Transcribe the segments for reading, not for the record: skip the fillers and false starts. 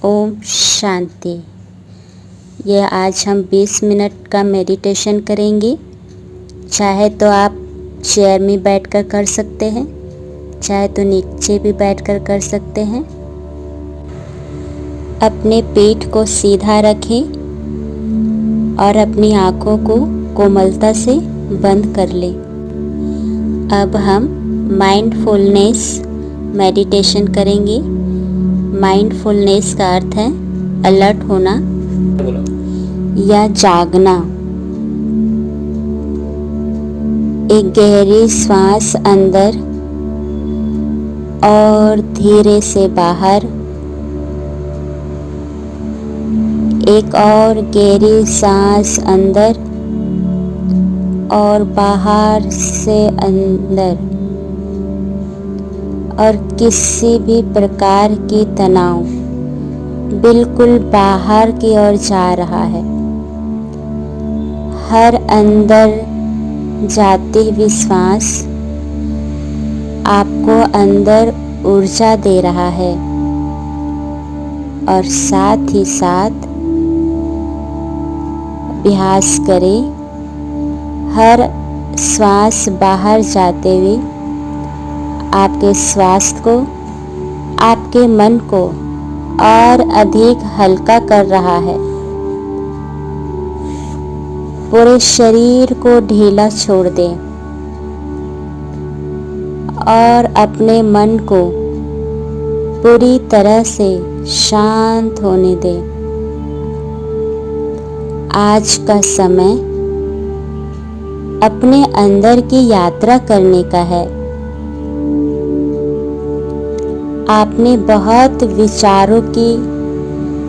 ओम शांति। यह आज हम 20 मिनट का मेडिटेशन करेंगे। चाहे तो आप चेयर में बैठकर कर सकते हैं, चाहे तो नीचे भी बैठकर कर सकते हैं। अपने पेट को सीधा रखें और अपनी आँखों को कोमलता से बंद कर लें। अब हम माइंडफुलनेस मेडिटेशन करेंगे। माइंडफुलनेस का अर्थ है अलर्ट होना या जागना। एक गहरी सांस अंदर और धीरे से बाहर, एक और गहरी सांस अंदर और बाहर से अंदर, और किसी भी प्रकार की तनाव बिल्कुल बाहर की ओर जा रहा है। हर अंदर जाती हुई सांस आपको अंदर ऊर्जा दे रहा है और साथ ही साथ अभ्यास करें। हर श्वास बाहर जाते हुए आपके स्वास्थ्य को, आपके मन को और अधिक हल्का कर रहा है। पूरे शरीर को ढीला छोड़ दें और अपने मन को पूरी तरह से शांत होने दें। आज का समय अपने अंदर की यात्रा करने का है। आपने बहुत विचारों की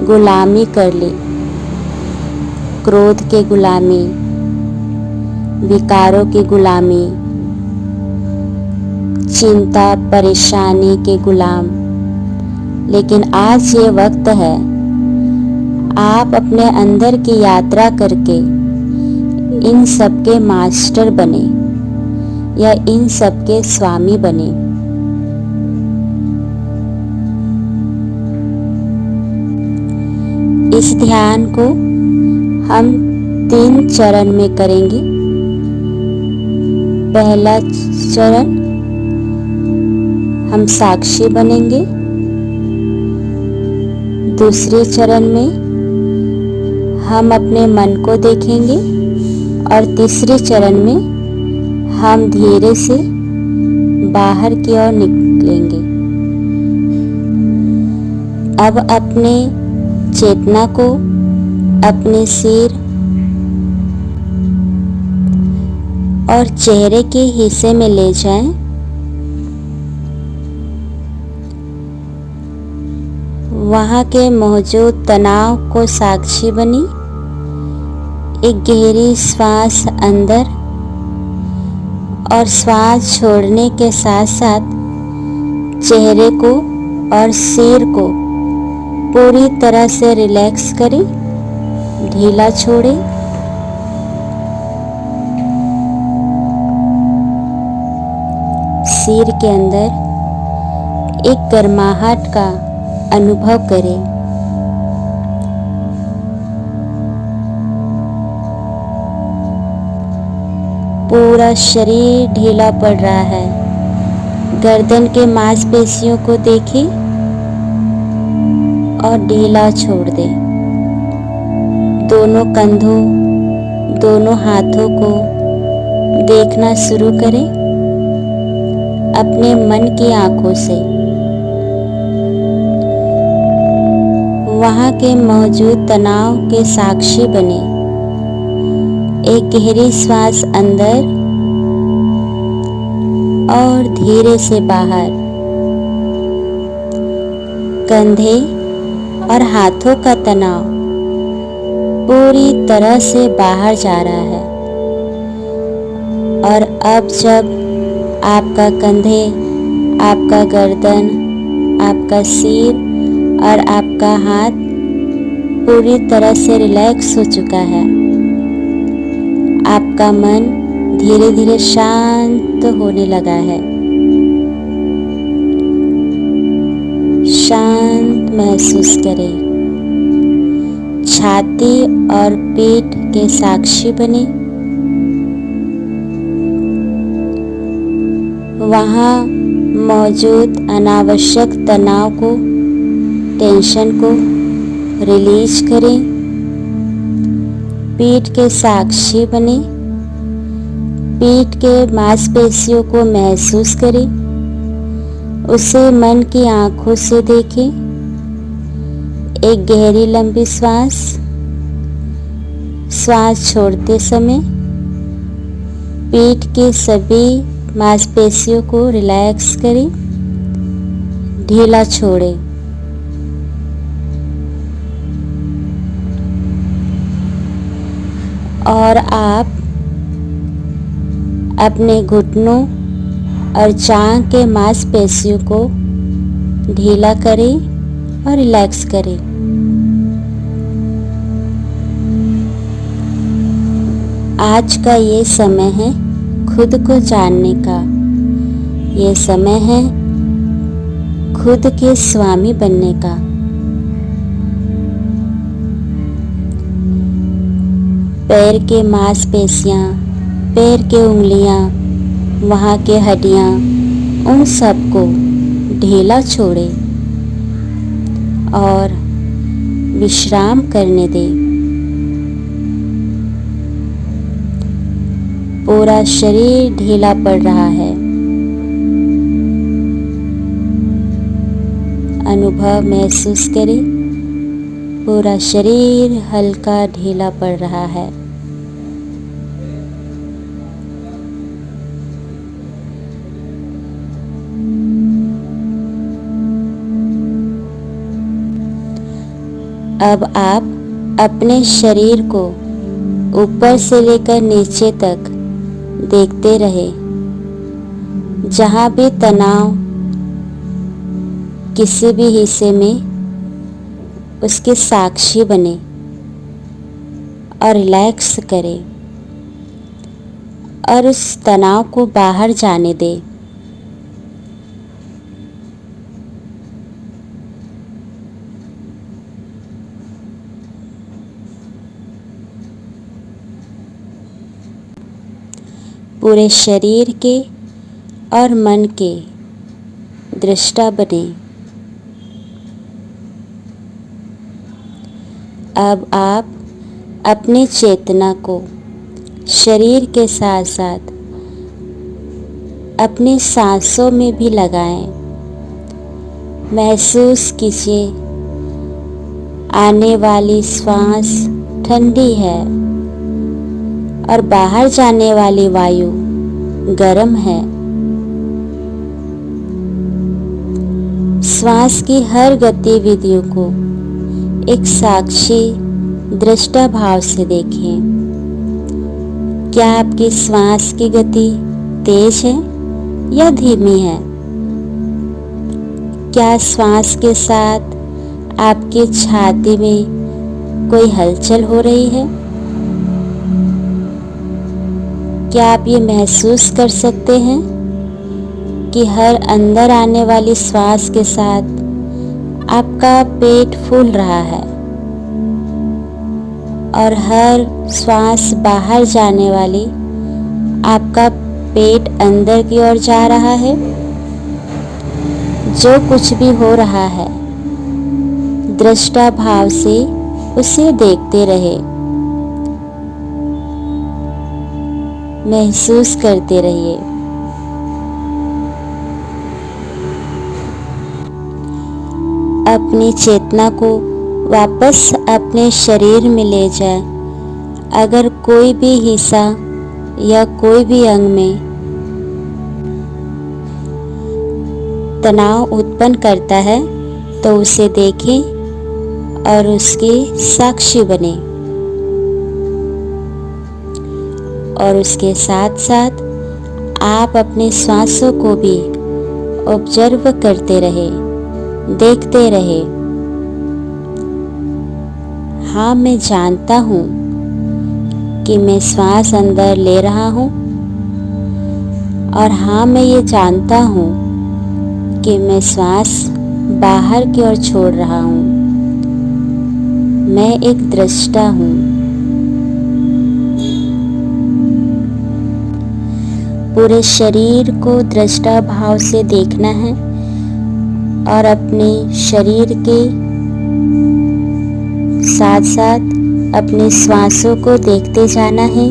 गुलामी कर ली, क्रोध की गुलामी, विकारों की गुलामी, चिंता परेशानी के गुलाम। लेकिन आज ये वक्त है आप अपने अंदर की यात्रा करके इन सब के मास्टर बने या इन सब के स्वामी बने। इस ध्यान को हम 3 चरण में करेंगे। पहला चरण हम साक्षी बनेंगे। दूसरे चरण में हम अपने मन को देखेंगे और तीसरे चरण में हम धीरे से बाहर की ओर निकलेंगे। अब अपने चेतना को अपने सिर और चेहरे के हिस्से में ले जाएं। वहां के मौजूद तनाव को साक्षी बनी। एक गहरी श्वास अंदर और श्वास छोड़ने के साथ साथ चेहरे को और सिर को पूरी तरह से रिलैक्स करें, ढीला छोड़ें। सिर के अंदर एक गर्माहट का अनुभव करें। पूरा शरीर ढीला पड़ रहा है। गर्दन के मांसपेशियों को देखें और ढीला छोड़ दें। दोनों कंधों, दोनों हाथों को देखना शुरू करें अपने मन की आंखों से। वहां के मौजूद तनाव के साक्षी बने। एक गहरी श्वास अंदर और धीरे से बाहर। कंधे और हाथों का तनाव पूरी तरह से बाहर जा रहा है। और अब जब आपका कंधे, आपका गर्दन, आपका सिर और आपका हाथ पूरी तरह से रिलैक्स हो चुका है, आपका मन धीरे धीरे शांत होने लगा है। शांत महसूस करें। छाती और पीठ के साक्षी बने। वहाँ मौजूद अनावश्यक तनाव को, टेंशन को रिलीज करें। पीठ के साक्षी बने। पीठ के मांसपेशियों को महसूस करें। उसे मन की आंखों से देखें। एक गहरी लंबी श्वास छोड़ते समय पीठ के सभी मांसपेशियों को रिलैक्स करें, ढीला छोड़ें। और आप अपने घुटनों और जांघ के मांसपेशियों को ढीला करें और रिलैक्स करें। आज का ये समय है खुद को जानने का। ये समय है खुद के स्वामी बनने का। पैर के मांसपेशियां, पैर के उंगलियां, वहाँ के हड्डियां, उन सबको ढीला छोड़े और विश्राम करने दें। पूरा शरीर ढीला पड़ रहा है। अनुभव महसूस करें, पूरा शरीर हल्का ढीला पड़ रहा है। अब आप अपने शरीर को ऊपर से लेकर नीचे तक देखते रहे। जहाँ भी तनाव किसी भी हिस्से में, उसके साक्षी बने और रिलैक्स करें और उस तनाव को बाहर जाने दें। पूरे शरीर के और मन के दृष्टा बने। अब आप अपनी चेतना को शरीर के साथ साथ अपनी सांसों में भी लगाएं। महसूस कीजिए, आने वाली श्वास ठंडी है और बाहर जाने वाली वायु गर्म है। श्वास की हर गतिविधियों को एक साक्षी दृष्टा भाव से देखें। क्या आपकी श्वास की गति तेज है या धीमी है? क्या श्वास के साथ आपकी छाती में कोई हलचल हो रही है? क्या आप ये महसूस कर सकते हैं कि हर अंदर आने वाली श्वास के साथ आपका पेट फूल रहा है और हर श्वास बाहर जाने वाली आपका पेट अंदर की ओर जा रहा है? जो कुछ भी हो रहा है, दृष्टा भाव से उसे देखते रहे, महसूस करते रहिए। अपनी चेतना को वापस अपने शरीर में ले जाए। अगर कोई भी हिस्सा या कोई भी अंग में तनाव उत्पन्न करता है तो उसे देखें और उसकी साक्षी बने और उसके साथ साथ आप अपने श्वासों को भी ऑब्जर्व करते रहे, देखते रहे। हाँ, मैं जानता हूँ कि मैं श्वास अंदर ले रहा हूँ और हाँ, मैं ये जानता हूँ कि मैं श्वास बाहर की ओर छोड़ रहा हूँ। मैं एक दृष्टा हूँ। पूरे शरीर को दृष्टा भाव से देखना है और अपने शरीर के साथ साथ अपने श्वासों को देखते जाना है।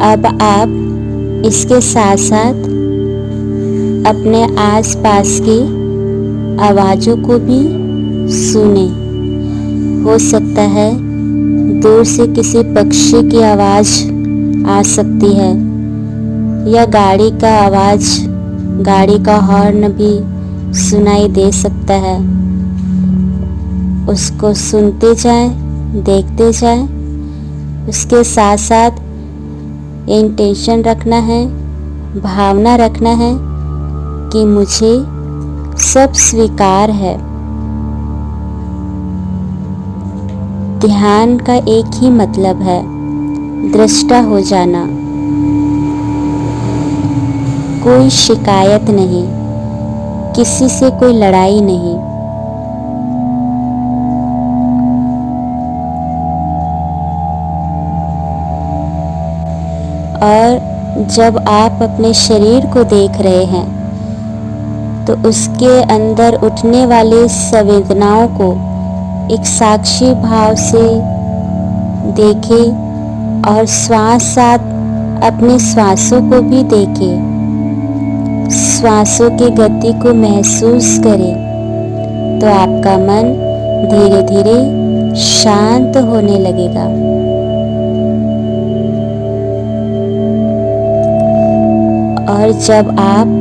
अब आप इसके साथ साथ अपने आसपास की आवाज़ों को भी सुने। हो सकता है दूर से किसी पक्षी की आवाज़ आ सकती है या गाड़ी का आवाज़, गाड़ी का हॉर्न भी सुनाई दे सकता है। उसको सुनते जाएं, देखते जाएं। उसके साथ साथ इंटेंशन रखना है, भावना रखना है कि मुझे सब स्वीकार है। ध्यान का एक ही मतलब है, दृष्टा हो जाना। कोई शिकायत नहीं, किसी से कोई लड़ाई नहीं। और जब आप अपने शरीर को देख रहे हैं तो उसके अंदर उठने वाली संवेदनाओं को एक साक्षी भाव से देखें और श्वास साथ अपने श्वासों को भी देखें। श्वासों की गति को महसूस करें तो आपका मन धीरे धीरे शांत होने लगेगा। और जब आप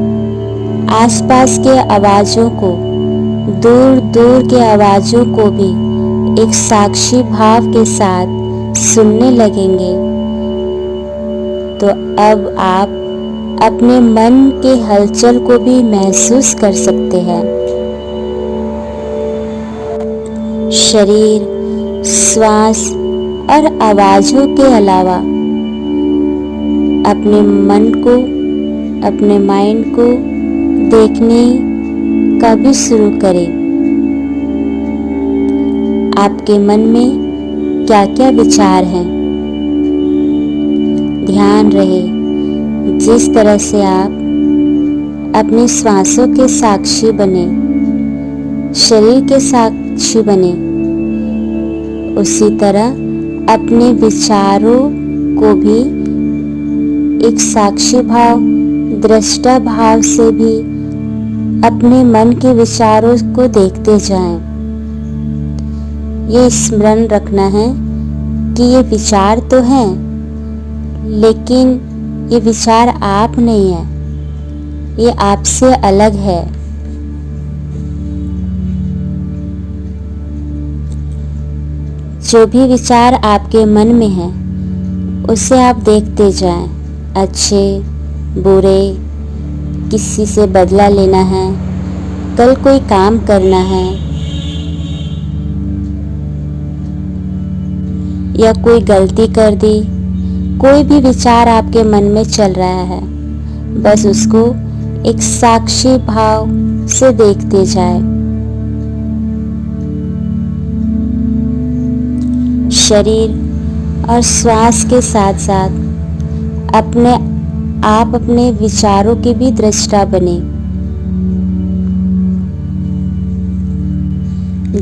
आसपास के आवाज़ों को, दूर दूर के आवाज़ों को भी एक साक्षी भाव के साथ सुनने लगेंगे तो अब आप अपने मन के हलचल को भी महसूस कर सकते हैं। शरीर, श्वास और आवाज़ों के अलावा अपने मन को, अपने माइंड को देखने का भी शुरू करें। आपके मन में क्या क्या विचार हैं। ध्यान रहे जिस तरह से आप अपने श्वासों के साक्षी बने, शरीर के साक्षी बने, उसी तरह अपने विचारों को भी एक साक्षी भाव, दृष्टा भाव से भी अपने मन के विचारों को देखते जाएं। ये स्मरण रखना है कि ये विचार तो हैं, लेकिन ये विचार आप नहीं है, ये आपसे अलग है। जो भी विचार आपके मन में है उसे आप देखते जाएं। अच्छे, बुरे, किसी से बदला लेना है, कल कोई काम करना है या कोई गलती कर दी, कोई भी विचार आपके मन में चल रहा है, बस उसको एक साक्षी भाव से देखते जाएं। शरीर और श्वास के साथ साथ आप अपने विचारों के भी दृष्टा बने।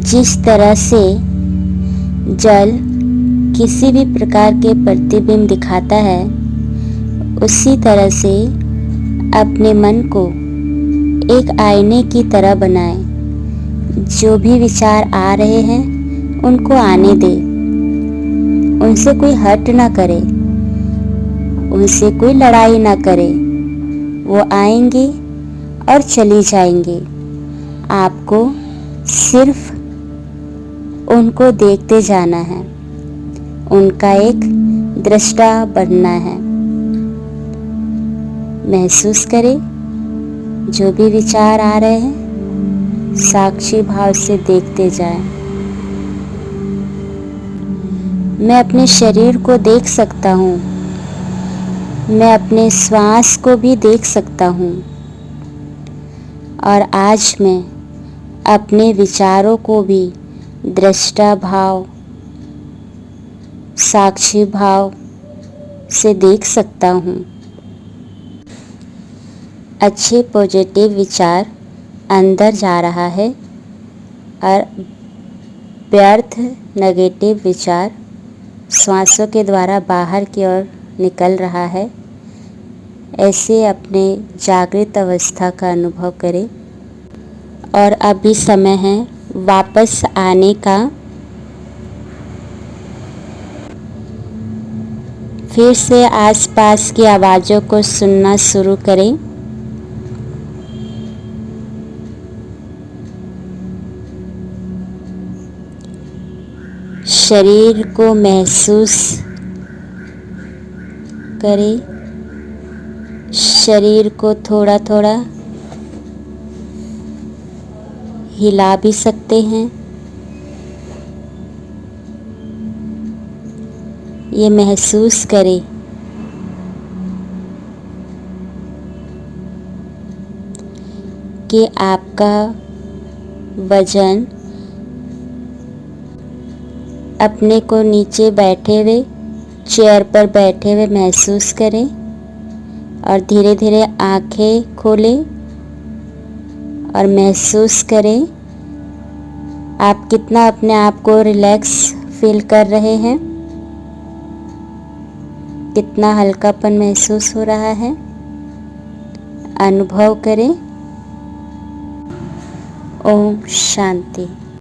जिस तरह से जल किसी भी प्रकार के प्रतिबिंब दिखाता है, उसी तरह से अपने मन को एक आईने की तरह बनाएं। जो भी विचार आ रहे हैं उनको आने दें, उनसे कोई हट ना करे, उनसे कोई लड़ाई ना करे। वो आएंगे और चली जाएंगे। आपको सिर्फ उनको देखते जाना है, उनका एक दृष्टा बनना है। महसूस करें जो भी विचार आ रहे हैं, साक्षी भाव से देखते जाएं। मैं अपने शरीर को देख सकता हूँ, मैं अपने श्वास को भी देख सकता हूँ। और आज मैं अपने विचारों को भी दृष्टा भाव, साक्षी भाव से देख सकता हूँ। अच्छे पॉजिटिव विचार अंदर जा रहा है और व्यर्थ नेगेटिव विचार श्वासों के द्वारा बाहर की ओर निकल रहा है। ऐसे अपने जागृत अवस्था का अनुभव करें और अभी समय है वापस आने का। फिर से आसपास की आवाज़ों को सुनना शुरू करें। शरीर को महसूस करें। शरीर को थोड़ा थोड़ा हिला भी सकते हैं। ये महसूस करें कि आपका वजन अपने को नीचे बैठे हुए चेयर पर बैठे हुए महसूस करें और धीरे धीरे आंखें खोलें और महसूस करें आप कितना अपने आप को रिलैक्स फील कर रहे हैं, कितना हल्कापन महसूस हो रहा है। अनुभव करें। ओम शांति।